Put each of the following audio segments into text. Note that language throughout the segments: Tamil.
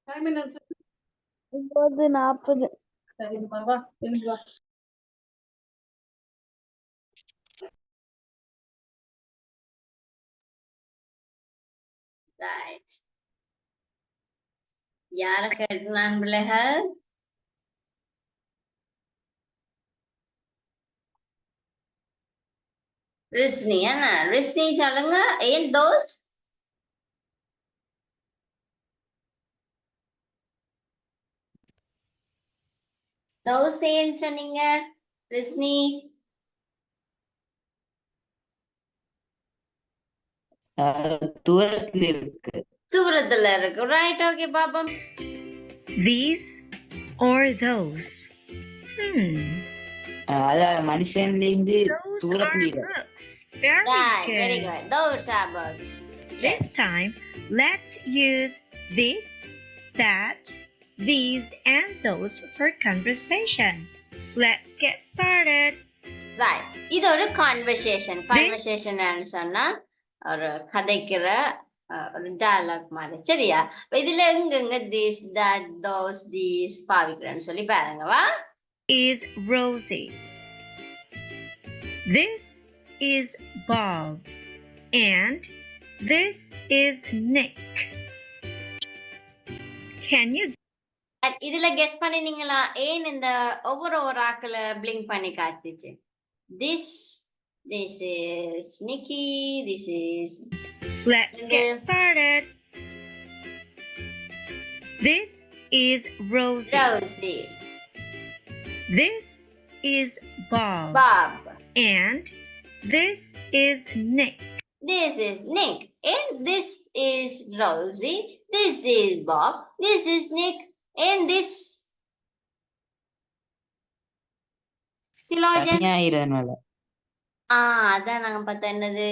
டைம் என்ன சொல்லு? 9:40. சரிம்மா வா எழுந்து வா. Right. யார கேட்கலாம் பிள்ளைகள்? ரிஸ்னி என்ன? ரிஸ்னி சொல்லுங்க. ஏன் தோஸ்? தோஸ் ஏன் சொன்னீங்க? ரிஸ்னி தூரத்துல இருக்கு. தூரத்துல இருக்கு. ரைட், ஓகே பாப்போம். These or those? அதான் மனுஷன்ல இருந்து Those தூரத்துல are இருக்கு. books. Very Right, good. very good. Those are books. This time, let's use this, that, these, and those for conversation. Let's get started. Right. இது ஒரு கான்வர்சேஷன். கான்வர்சேஷன் சொன்னா ஒரு கதைக்கிற ஒரு டயலாக் மாதிரி, சரியா? இதுல எங்கெங்க this, that, those, these பாவிக்கிறேன்னு சொல்லி பாருங்க வா. Is Rosie. This is Bob. And this is Nick. Can you இதுல கெஸ் பண்ணினீங்களா? ஏன் இந்த ஒவ்வொரு ஆக்களை பிளிங்க் பண்ணி காத்துச்சு? This is Nikki, this is Let's get started. This is Rosie. Rosie, This is Bob. Bob, And this is Nick. this is Nick, and this is Rosie, this is Bob, this is Nick, and this theologian. தனியாயிரனால அதான் நாங்க பார்த்தா என்னது?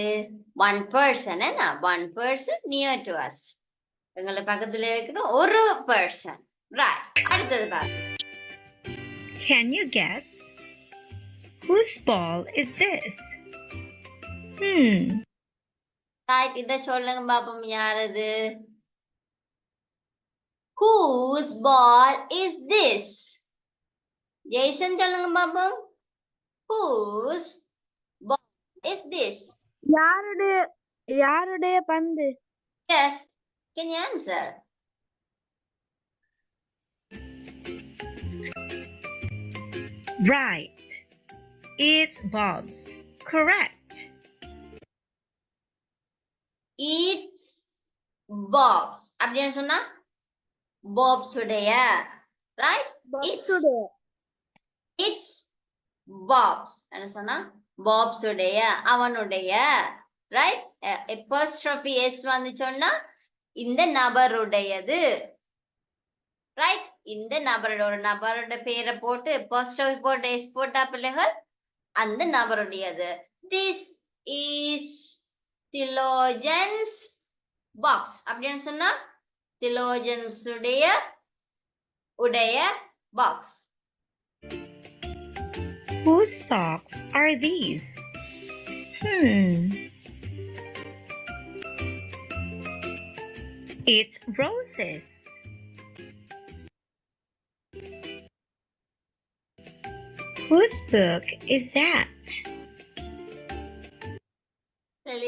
One person, என்ன? One person near to us. எங்களை பக்கத்துல இருக்கிற ஒரு person. Right. அடுத்தது பாருங்க. Can you guess? Whose ball is this? Right. இத சொல்லுங்க பாப்போம், யாரது? Whose ball is this? Jaison சொல்லுங்க பாப்போம். Whose ball is this? யாருடைய பந்து? Yes. Can you answer? Right. It's Bob's. Correct. It's Bob's. அப்படின்னு சொன்னா Bob's உடைய. Right? It's Bob's. என்ன சொன்னா Bob's உடைய, அவனுடைய. Right? apostrophe s வந்து சொன்னா இந்த நபருடையது. Right? இந்த நபரோட, ஒரு நபரோட பேரை போட்டு apostrophe போட்டு s போட்டா பிள்ளைகள் அந்த நபருடையது. This is theologian's box. அப்படின்னு சொன்னா theologian's உடைய box. Whose socks are these? It's Rose's. Whose book is that?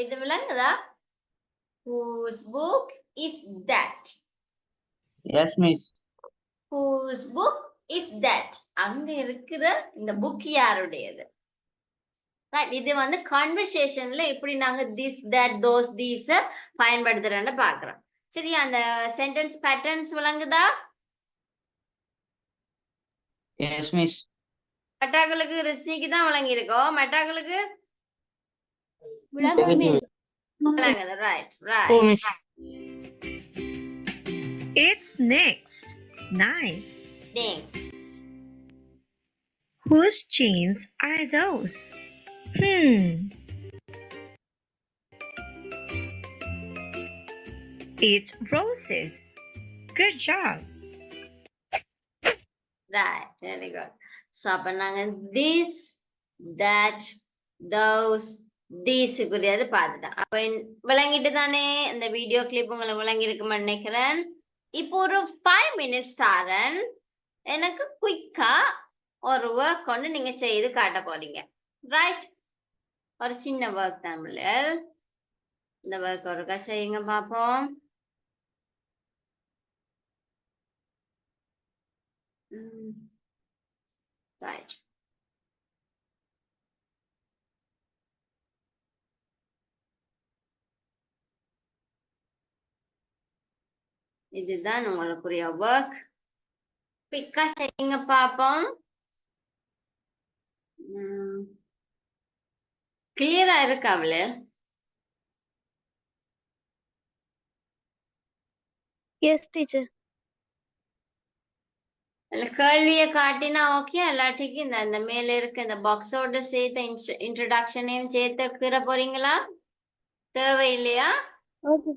இது விளங்குதா? Whose book is that? Yes, miss. Whose book is that? அங்க இருக்கிற இந்த புக் யாருடையது? Right. இது வந்து கான்வர்சேஷன்ல எப்படி நாங்க this, that, those, these பயன்படுத்துறேன்னு பாக்குறோம். சரியா? அந்த சென்டென்ஸ் பேட்டர்ன்ஸ் விளங்குதா? Yes, miss. மெட்டாக்களுக்கு ரிஸ்னிக்கு தான் விளங்கி இருக்கோம். மெட்டாக்களுக்கு விளங்குது. Right, right. Oh, miss. It's Nick's. Nice. Thanks. Whose jeans are those? It's Rose's. Good job. Right, very good. So அப்ப நாங்க this, that, those, these குறியாது பார்த்துட்டோம். அப்ப விளங்கிட்டு தானே? இந்த வீடியோ கிளிப் உங்களுக்கு விளங்கி இருக்குமா நினைக்கிறேன். இப்போ ஒரு 5 minutes தாரன். எனக்கு குயிக்கா ஒரு ஒர்க் ஒன்று நீங்க செய்து காட்ட போறீங்க. ரைட்? ஒரு சின்ன ஒர்க் தான் பிள்ளைகள். இந்த ஒர்க் ஒருக்கா செய்யுங்க பாப்போம். ரைட். இதுதான் உங்களுக்குரிய ஒர்க். குயிக்கா செய்யுங்க பாப்போம். கிளியரா இருக்கா அவளு? Yes teacher. இல்ல கேள்வியை காட்டினா ஓகே, இல்லாட்டிக்கு இந்த மேல இருக்க இந்த பாக்ஸோட சேர்த்த இன்ட்ரடக்ஷனையும் சேர்த்து கீற போறீங்களா? தேவையில்லையா? ஓகே.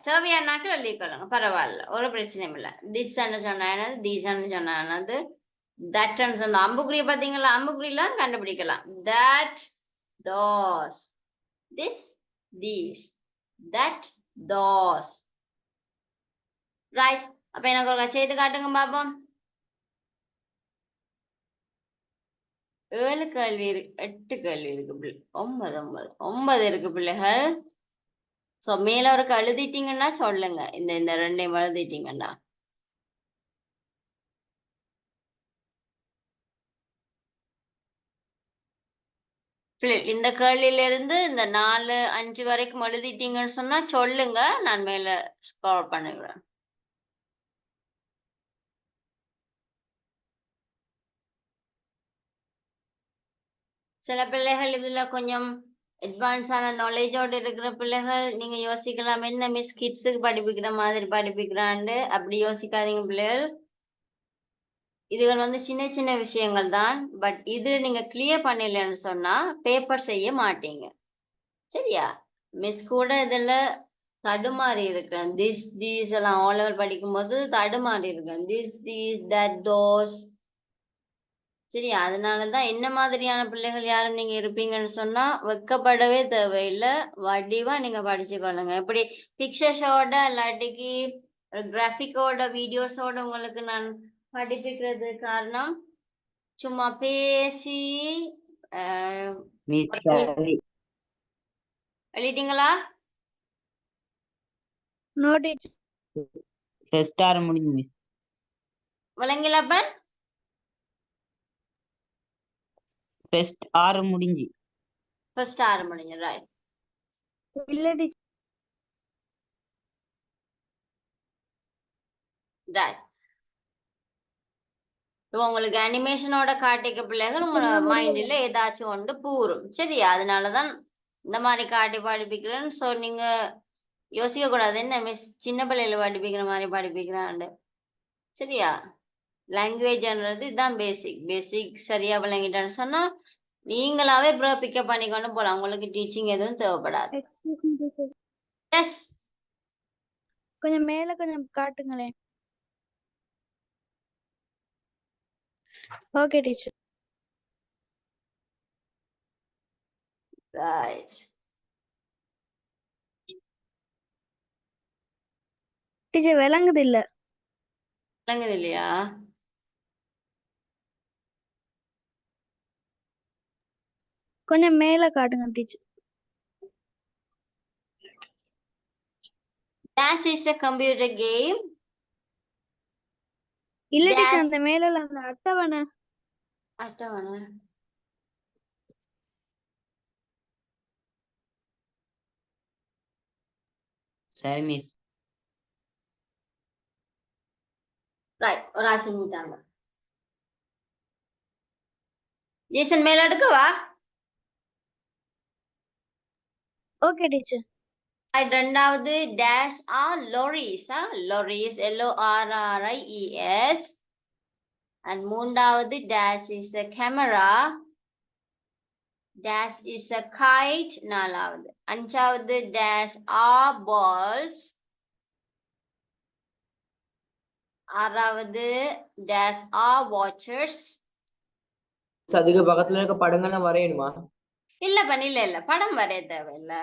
தேவையானாக்கள் எழுதிக்கொள்ளுங்க, பரவாயில்ல, ஒரு பிரச்சனையும் இல்லை. திஸ் சொன்னா என்னது, தீஸ் சொன்னா என்னது, தட் சொன்ன அம்புக்குரிய பாத்தீங்களா? அம்புக்குறியெல்லாம் கண்டுபிடிக்கலாம். That, those, this, these, that, those. Right. அப்ப எனக்கு ஒரு செய்து காட்டுங்க பாப்போம். 7 கேள்வி இருக்கு, 8 கேள்வி இருக்கு பிள்ளை, 9 இருக்கு பிள்ளைகள். சோ மேல ஒரு எழுதிட்டீங்கன்னா சொல்லுங்க, இந்த ரெண்டையும் எழுதிட்டீங்கன்னா. இந்த கேள்வியில இருந்து இந்த 4, 5 வரைக்கும் எழுதிட்டீங்கன்னு சொன்னா சொல்லுங்க, நான் மேல ஸ்க்ரோல் பண்ணுகிறேன். சில பிள்ளைகள் இதுல கொஞ்சம் அட்வான்ஸான நாலேஜோட இருக்கிற பிள்ளைகள் நீங்க யோசிக்கலாம், என்ன மிஸ் கிட்ஸுக்கு படிப்பிக்கிற மாதிரி படிப்பிக்கிறான்னு. அப்படி யோசிக்காதீங்க பிள்ளைகள். இதுகள் சின்ன சின்ன விஷயங்கள் தான். பட் இது நீங்க கிளியர் பண்ணலன்னு சொன்னா பேப்பர் செய்ய மாட்டீங்க. சரியா? மிஸ் கூட இதுல தடுமாறி இருக்கிறேன். தீஸ் எல்லாம் O level படிக்கும் போது தடுமாறி இருக்கேன். These that those. சரியா? அதனாலதான் என்ன மாதிரியான பிள்ளைகள் யாரும் நீங்க இருப்பீங்கன்னு சொன்னா வெக்கப்படவே தேவையில்லை, வடிவா நீங்க படிச்சுக்கொள்ளுங்க. எப்படி பிக்சர்ஸோட இல்லாட்டிக்கு கிராஃபிக்கோட வீடியோஸோட உங்களுக்கு நான் படிப்பிக்கிறது காரணம், சும்மா பேசி மிஸ் எழுதிட்டீங்களா? No teacher. ஃபர்ஸ்ட் ஆர் முடிஞ்சு மிஸ். விளங்கிலப்பன்? ஃபர்ஸ்ட் 6 முடிஞ்சு. ஃபர்ஸ்ட் 6 முடிஞ்சு. ரைட். இல்ல டீச்சர். ரைட். உங்களுக்கு அனிமேஷனோட காட்டிக்க பிள்ளைகள் உங்களோட மைண்ட்ல ஏதாச்சும் ஒன்று பூரும். சரியா? அதனாலதான் இந்த மாதிரி காட்டி படிப்பிக்கிறேன்னு. ஸோ நீங்க யோசிக்க கூடாது, என்ன மிஸ் சின்ன பிள்ளைல படிப்பிக்கிற மாதிரி படிப்பிக்கிறான்னு. சரியா? லாங்குவேஜ்ன்றது இதுதான் பேசிக் சரியா விளங்கிட்டேன்னு சொன்னா நீங்களாவே அப்புறம் பிக்கப் பண்ணிக்கொண்டு போலாம். உங்களுக்கு டீச்சிங் எதுவும் தேவைப்படாது. எஸ், கொஞ்சம் மேல கொஞ்சம் காட்டுங்களேன். Okay teacher. ரைட். டீச்சர் விளங்குது இல்ல? விளங்குது இல்லையா? கொஞ்சம் மேல காட்டுங்க teacher. Dash is a computer game. இல்ல Dash. டீச்சர், அந்த மேல அந்த அட்டவணை. அட்டவணை. சரி மிஸ். ரைட். ஒரு ஆள் செஞ்சுட்டாங்க. ஜேசன் மேல எடுக்கவா? Okay teacher. ரெண்டாவது dash lorries. lorries LORRIES. and மூன்றாவது dash is a camera. dash is a kite. நாலாவது. அஞ்சாவது dash are balls. ஆறாவது dash are watchers. அதுக்கு பக்கத்துல இருக்க படங்கள்லாம் வரையணுமா? இல்ல படம் வரைய தேவையில்ல.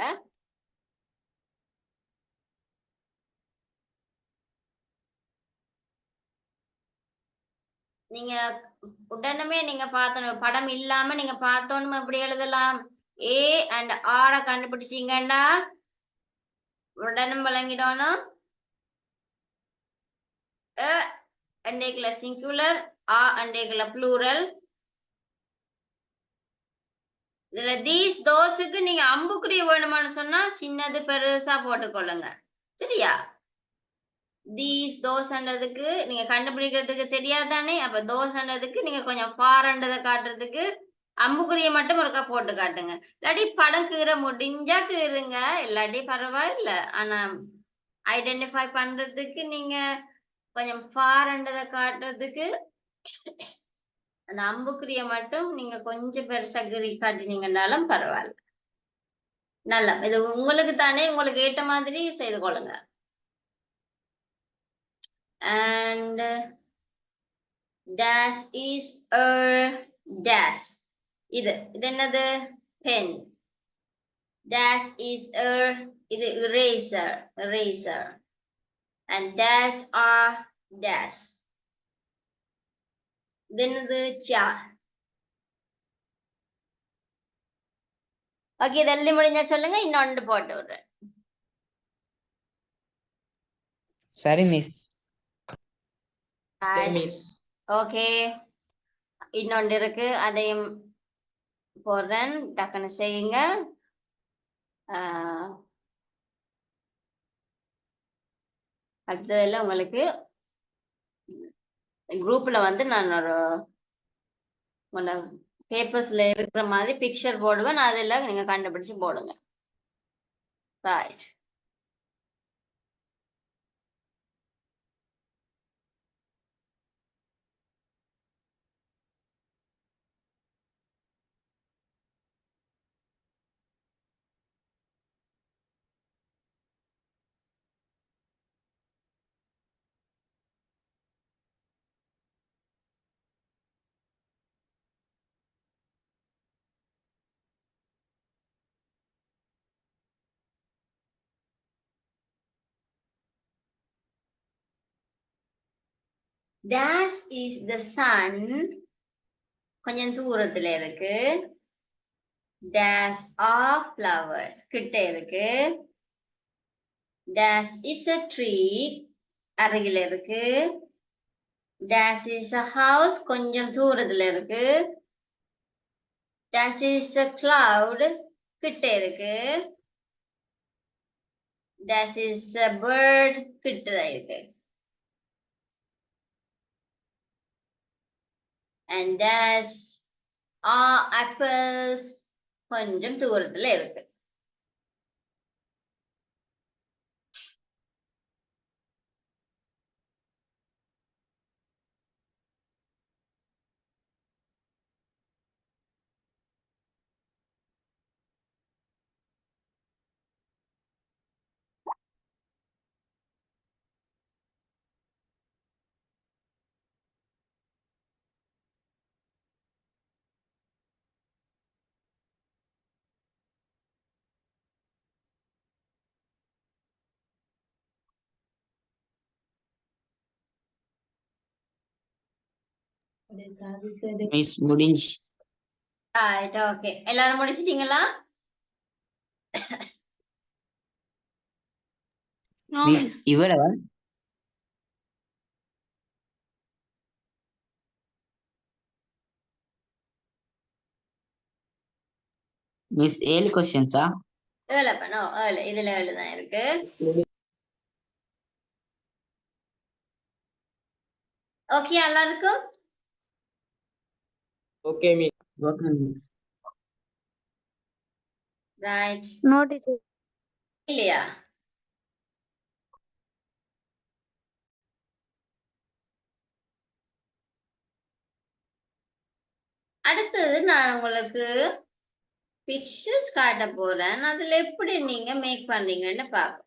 நீங்க உடனே நீங்க பார்த்தோம் படம் இல்லாம நீங்க பார்த்தோன்னு எப்படி எழுதலாம்? ஏ அண்ட் ஆர கண்டுபிடிச்சீங்கன்னா உடனும் விளங்கிடணும். அ அண்டேக்குள்ள சிங்குலர், ஆ அண்டேக்குள்ள ப்ளூரல். இதுல தீஸ் தோஸுக்கு நீங்க அம்புக்குறி வேணுமான்னு சொன்னா சின்னது பெருசா போட்டுக்கொள்ளுங்க. சரியா? தீஸ் தோஸ்ன்றதுக்கு நீங்க கண்டுபிடிக்கிறதுக்கு தெரியாதானே? அப்ப தோஸ்ன்றதுக்கு நீங்க கொஞ்சம் ஃபார்ன்றதை காட்டுறதுக்கு அம்புக்குறியை மட்டும் ஒருக்கா போட்டு காட்டுங்க. இல்லாட்டி படம் கீற முடிஞ்சா கீறுங்க, இல்லாட்டி பரவாயில்ல. ஆனா ஐடென்டிஃபை பண்றதுக்கு நீங்க கொஞ்சம் ஃபார்ன்றதை காட்டுறதுக்கு அந்த அம்புக்குறியை மட்டும் நீங்க கொஞ்சம் பெருசா கீறி காட்டினீங்கன்னாலும் பரவாயில்ல. நல்லா, இது உங்களுக்கு தானே, உங்களுக்கு ஏற்ற மாதிரி செய்து கொள்ளுங்க. And dash is a dash. இது என்னது? pen. Dash is a இது eraser, eraser. And dash are dash. இது என்னது? chair. ஓகே, இது எழுதி முடிஞ்சா சொல்லுங்க, இன்னொன்று போட்டு விடுறேன். சரி மிஸ். மிஸ். ஓகே, இன்னொன்று இருக்கு, அதையும் போடுறேன், டக்குன்னு செய்யுங்க. அடுத்ததுல உங்களுக்கு குரூப்ல வந்து நான் ஒரு பேப்பர்ஸ்ல இருக்கிற மாதிரி பிக்சர் போடுவேன், அதுல நீங்க கண்டுபிடிச்சு போடுங்க. Right. Dash is the sun. கொஞ்சம் தூரத்துல இருக்கு. Dash are flowers. கிட்ட இருக்கு. Dash is a tree. அருகில இருக்கு. Dash is a house. கொஞ்சம் தூரத்துல இருக்கு. Dash is a cloud. கிட்ட இருக்கு. Dash is a bird. கிட்ட இருக்கு. And dash are apples. கொஞ்சம் தூரத்துல இருக்கு. மிஸ் முடிஞ்சு. ரைட், ஓகே, எல்லாரும் முடிச்சிட்டீங்களா? மிஸ் இவ்வளவு மிஸ் 7 கொஸ்டின்ஸா? 7 அப்ப 7, இதுல 7 தான் இருக்கு. ஓகே எல்லாருக்கும்? Okay miss. Okay miss. Right. No teacher. இல்லையா? அடுத்தது நான் உங்களுக்கு பிக்சர்ஸ் காட்ட போறேன், அதுல எப்படி நீங்க மேக் பண்றீங்கன்னு பாப்போம்.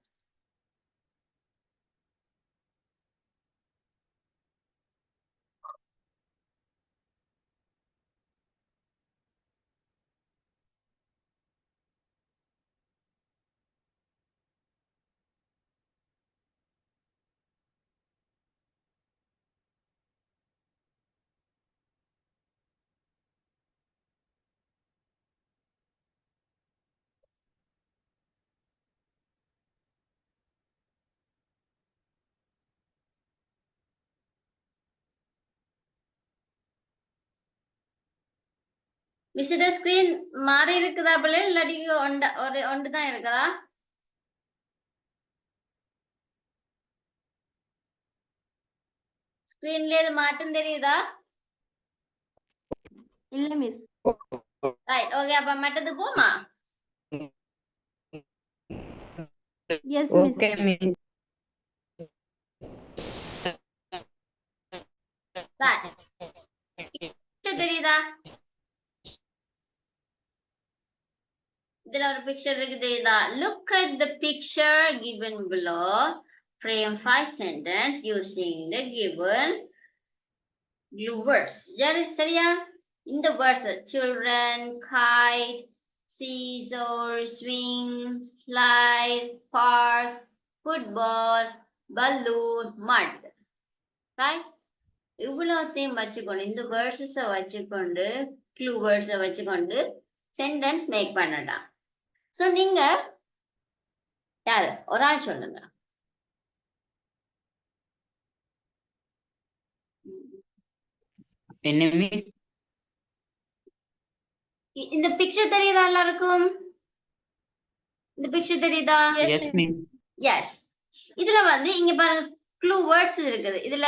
மிஸ்ட ஸ்கிரீன் மாறி இருக்குதா பிள்ளை இல்லாட்டி ஒன்று தான் இருக்குதா? ஸ்கிரீன்ல இது மாற்றம் தெரியுதா? இல்ல மிஸ். ரைட் ஓகே அப்ப மட்டது போமா? Yes miss. Okay, miss. தெரியுதா? இதுல ஒரு பிக்சர் இருக்கு தெரியுதா? Look at the picture given below. Frame 5 sentence using the given glue words. சரியா? இந்த words children, kite, seesaw, swing, slide, park, football, balloon, mud. Right? இவ்வளோத்தையும் வச்சுக்கொண்டு இந்த வேர்ட்ஸை வச்சுக்கொண்டு க்ளூ வேர்ட்ஸை வச்சுக்கொண்டு சென்டென்ஸ் மேக் பண்ணலாம். ஸோ நீங்க யாரு ஒரு ஆள் சொல்லுங்க. என்ன miss? இந்த பிக்சர் தெரியுதா எல்லாருக்கும்? இந்த பிக்சர் தெரியுதா? Yes, miss. எஸ். இதுல வந்து இங்க பாருங்க க்ளூ வேர்ட்ஸ் இருக்குது. இதுல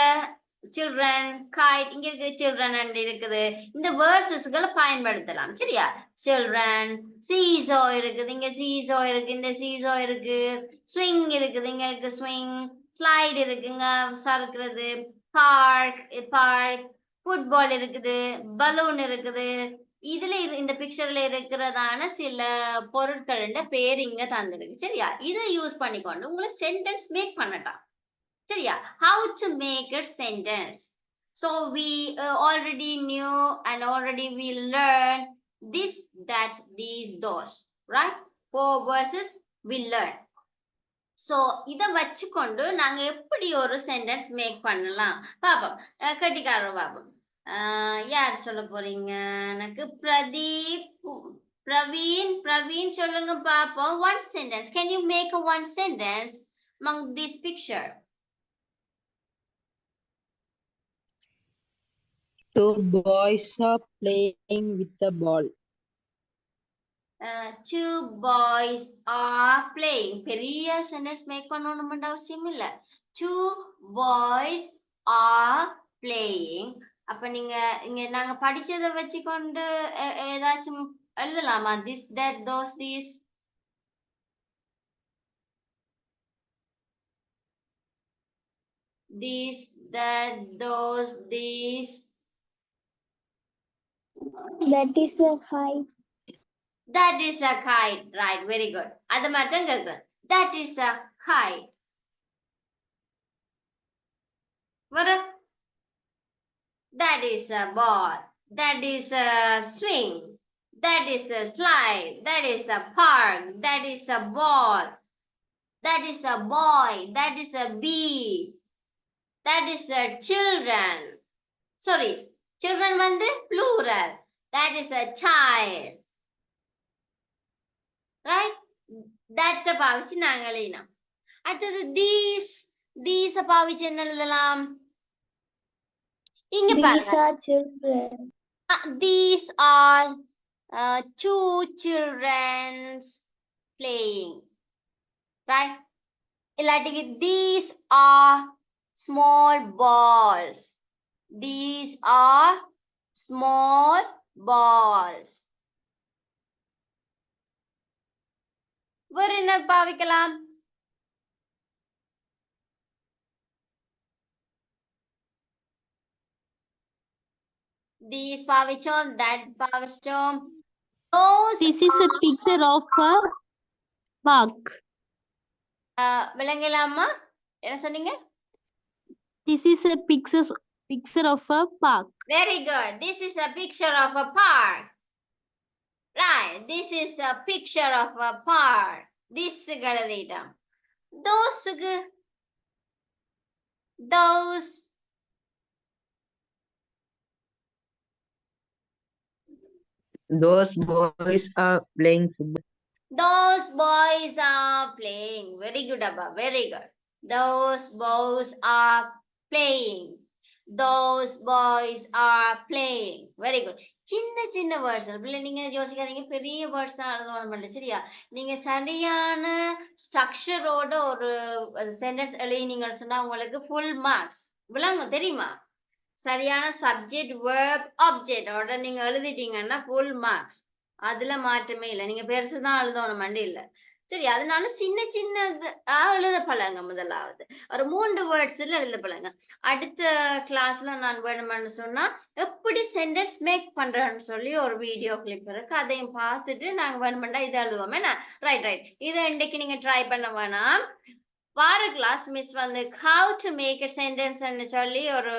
children, kite, இங்க இருக்கு children and இருக்குது. இந்த வேர்ட்ஸஸ்களை பயன்படுத்தலாம். சரியா? children, seesaw இருக்குது, இங்க seesaw இருக்கு, இந்த seesaw இருக்கு, swing இருக்குது, இங்க இருக்கு swing, slide இருக்குங்க சறுக்குறது, park, football இருக்குது, balloon இருக்குது. இதுல இந்த பிக்சர்ல இருக்கிறதான சில பொருட்களோட பேர் இங்க தந்திருக்கு. சரியா? இதை யூஸ் பண்ணிக்கொண்டு உங்களை சென்டென்ஸ் மேக் பண்ணலாம். சரியா? How to make a sentence. So we already knew and already we learned this, that, these, those. Right? 4 verses we learn. So இத வச்சுக்கொண்டு நாங்க எப்படி ஒரு சென்டென்ஸ் மேக் பண்ணலாம் பாப்போம். கட்டிக்காரர் பாப்போம். யார் சொல்ல போறீங்க? எனக்கு பிரவீன் சொல்லுங்க பாப்போம். One sentence. Can you make a one sentence among this picture? Two boys are playing with the ball. Two boys are playing. பெரிய சென்டென்ஸ் மேக் பண்ணணும்னு அவசியம் இல்ல. Two boys are playing. அப்ப நீங்க இங்க நாங்க படிச்சதை வச்சுக்கொண்டு ஏதாச்சும் எழுதலாமா? This, that, those, these. This, that, those, these. That is a kite. That is a kite. Right, very good. அது மட்டும் கேக்குறேன். That is a kite. வர That is a ball. That is a swing. That is a slide. That is a park. That is a ball. That is a boy. That is a bee. That is a children. Sorry, children வந்து plural. That is a child. Right? That பாவிச்சு நாங்க எழுதினோம். அடுத்தது these பாவிச்சு என்ன எழுதலாம்? இங்க These பாருங்க. are children. These are two children playing. Right? இல்லாட்டிக்கு these are small balls. These are small balls. வேற என்ன பாவிக்கலாம்? These பாவிச்சோம், that பாவிச்சோம். Those This is a picture of a park. விளங்கலாமா? என்ன சொன்னீங்க? This is a picture of a park. Very good. This is a picture of a park. Right. This is a picture of a park. This எழுதிட்டோம். Those Those boys are playing football. Those boys are playing. Very good, Abba. Very good. Those boys are playing. those boys are playing. Very good. சின்ன சின்ன வேர்ட்ஸ் பிள்ளை நீங்க யோசிக்காதீங்க பெரிய வேர்ட்ஸ் தான் எழுதணும் சரியா? நீங்க சரியான ஸ்ட்ரக்சரோட ஒரு சென்டென்ஸ் எழுதினீங்கன்னு சொன்னா உங்களுக்கு ஃபுல் மார்க்ஸ் விளங்கும் தெரியுமா? சரியான சப்ஜெக்ட் வேர்ப் ஆப்ஜெக்டோட நீங்க எழுதிட்டீங்கன்னா ஃபுல் மார்க்ஸ். அதுல மாற்றமே இல்லை. நீங்க பெருசுதான் எழுதணும் மண்டி இல்ல சரி. அதனால சின்ன சின்ன எழுத பழங்க. முதலாவது ஒரு 3 வேர்ட்ஸ்ல எழுத பழங்க. அடுத்த கிளாஸ்ல நான் வேணும்னு சொன்னா எப்படி சென்டென்ஸ் மேக் பண்றேன்னு சொல்லி ஒரு வீடியோ கிளிப் இருக்கு. அதையும் பார்த்துட்டு நாங்க வேணுமெண்டா இதை எழுதுவோம். என்ன ரைட் இதை இன்னைக்கு நீங்க ட்ரை பண்ண வேணாம். வார கிளாஸ் மிஸ் வந்து how to make a sentence ன்னு சொல்லி ஒரு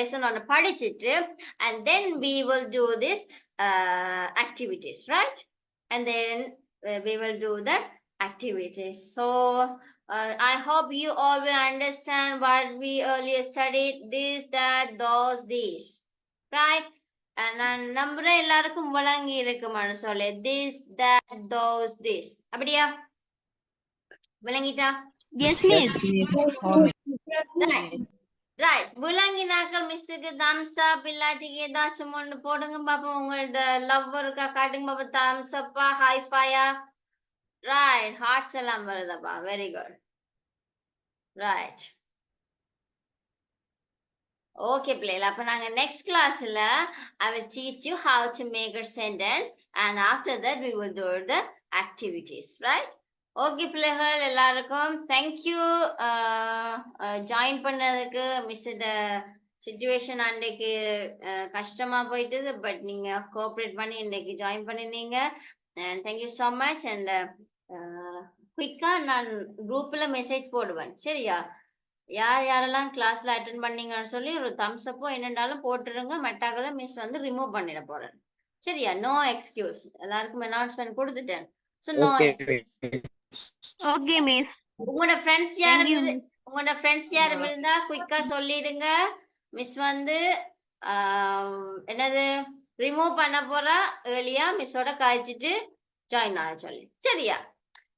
லெசன் ஒன்று படிச்சுட்டு and then we will do this activities, right? And then we will do the activities. So I hope you all will understand what we earlier studied, this, that, those, these, right? And நான் நம்புறேன் எல்லாருக்கும் விளங்கி இருக்குமான்னு சொல்லி this, that, those, this. அப்படியா விளங்கிட்டா? Yes, miss. ரைட் விளங்கினாக்கள் மிஸ்ஸுக்கு தம்ஸ் அப் இல்லாட்டிக்கு ஏதாச்சும் ஒன்று போடுங்க பாப்போம். உங்களோட லவ் இருக்கா காட்டுங்க பாப்போம். தம்ஸ் அப்பா ஹை ஃபையா ரைட் ஹார்ட்ஸ் எல்லாம் வருதப்பா. வெரி குட் ரைட் ஓகே பிள்ளைகள். அப்ப நாங்க நெக்ஸ்ட் கிளாஸ்ல I will teach you how to make a sentence and after that we will do the activities, right? Okay பிள்ளைகள் எல்லாருக்கும் தேங்க்யூ ஜாயின் பண்ணதுக்கு. மிஸ்ஸோட சிச்சுவேஷன் அன்றைக்கு கஷ்டமா போயிட்டுது. பட் நீங்க கோஆப்ரேட் பண்ணி இன்றைக்கு ஜாயின் பண்ணிருந்தீங்க. Thank you so much. அண்ட் குயிக்கா நான் குரூப்ல மெசேஜ் போடுவேன் சரியா? யார் யாரெல்லாம் கிளாஸ்ல அட்டென்ட் பண்ணீங்கன்னு சொல்லி ஒரு தம்ஸ் அப்போ என்னென்னாலும் போட்டுருங்க. மெட்டாக்களை மிஸ் வந்து ரிமூவ் பண்ணிட போறேன் சரியா? No excuse. எல்லாருக்கும் அனௌன்ஸ்மெண்ட் கொடுத்துட்டேன். So no Okay, miss. உங்களோட ஃப்ரெண்ட்ஸ் Thank you, யாரும் miss. உங்களோட ஃப்ரெண்ட்ஸ் யாரும் இருந்தா குயிக்கா சொல்லிடுங்க. மிஸ் வந்து என்னது ரிமூவ் பண்ண போறா. ஏர்லியா மிஸ்ஸோட காய்ச்சிட்டு ஜாயின் ஆக சொல்லி சரியா?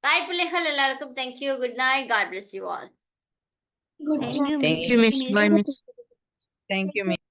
தாய் பிள்ளைகள் எல்லாருக்கும் thank you. Good night. God bless you all. Good Thank you, Thank miss. you, miss. Bye, miss. Thank you, miss.